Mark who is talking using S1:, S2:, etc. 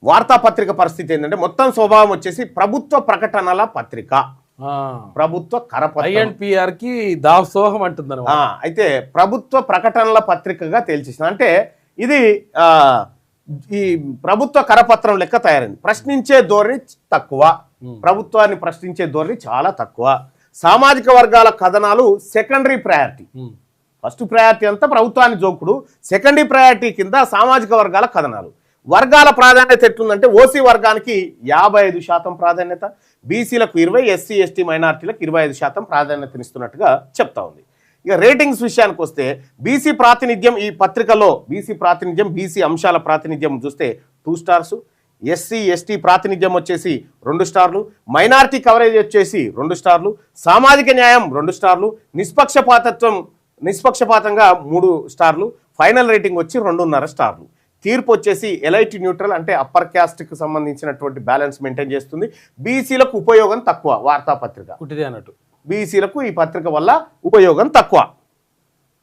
S1: వార్తాపత్రిక పరిస్థితి ఏంటంటే మొత్తం స్వభావం వచ్చేసి ప్రభుత్వ ప్రకటనల పత్రిక, ప్రభుత్వ కరపత్రం
S2: కి దాసోహం అంటున్నారు.
S1: అయితే ప్రభుత్వ ప్రకటనల పత్రికగా తేల్చేసింది. అంటే ఇది ఈ ప్రభుత్వ కరపత్రం లెక్క తయారైంది. ప్రశ్నించే ధోరణి తక్కువ, ప్రభుత్వాన్ని ప్రశ్నించే ధోరణి చాలా తక్కువ. సామాజిక వర్గాల కథనాలు సెకండరీ ప్రయారిటీ. ఫస్ట్ ప్రయారిటీ అంతా ప్రభుత్వాన్ని జోకుడు, సెకండరీ ప్రయారిటీ కింద సామాజిక వర్గాల కథనాలు. వర్గాల ప్రాధాన్యత ఎట్లుందంటే ఓసీ వర్గానికి 55% ప్రాధాన్యత, బీసీలకు 20%, ఎస్సీ ఎస్టీ మైనార్టీలకు 25% ప్రాధాన్యతనిస్తున్నట్టుగా చెప్తా ఉంది. ఇక రేటింగ్స్ విషయానికి వస్తే బీసీ ప్రాతినిధ్యం ఈ పత్రికలో బీసీ అంశాల ప్రాతినిధ్యం చూస్తే 2 స్టార్స్, ఎస్సీ ఎస్టీ ప్రాతినిధ్యం వచ్చేసి 2 స్టార్లు, మైనార్టీ కవరేజ్ వచ్చేసి 2 స్టార్లు, సామాజిక న్యాయం 2 స్టార్లు, నిష్పక్షపాతంగా 3 స్టార్లు, ఫైనల్ రేటింగ్ వచ్చి 2.5 స్టార్లు. తీర్పు వచ్చేసి ఎలైట్ న్యూట్రల్, అంటే అప్పర్ క్యాస్ట్కి సంబంధించినటువంటి బ్యాలెన్స్ మెయింటైన్ చేస్తుంది. బీసీలకు ఉపయోగం తక్కువ వార్తాపత్రిక,
S2: అన్నట్టు
S1: బీసీలకు ఈ పత్రిక వల్ల ఉపయోగం తక్కువ.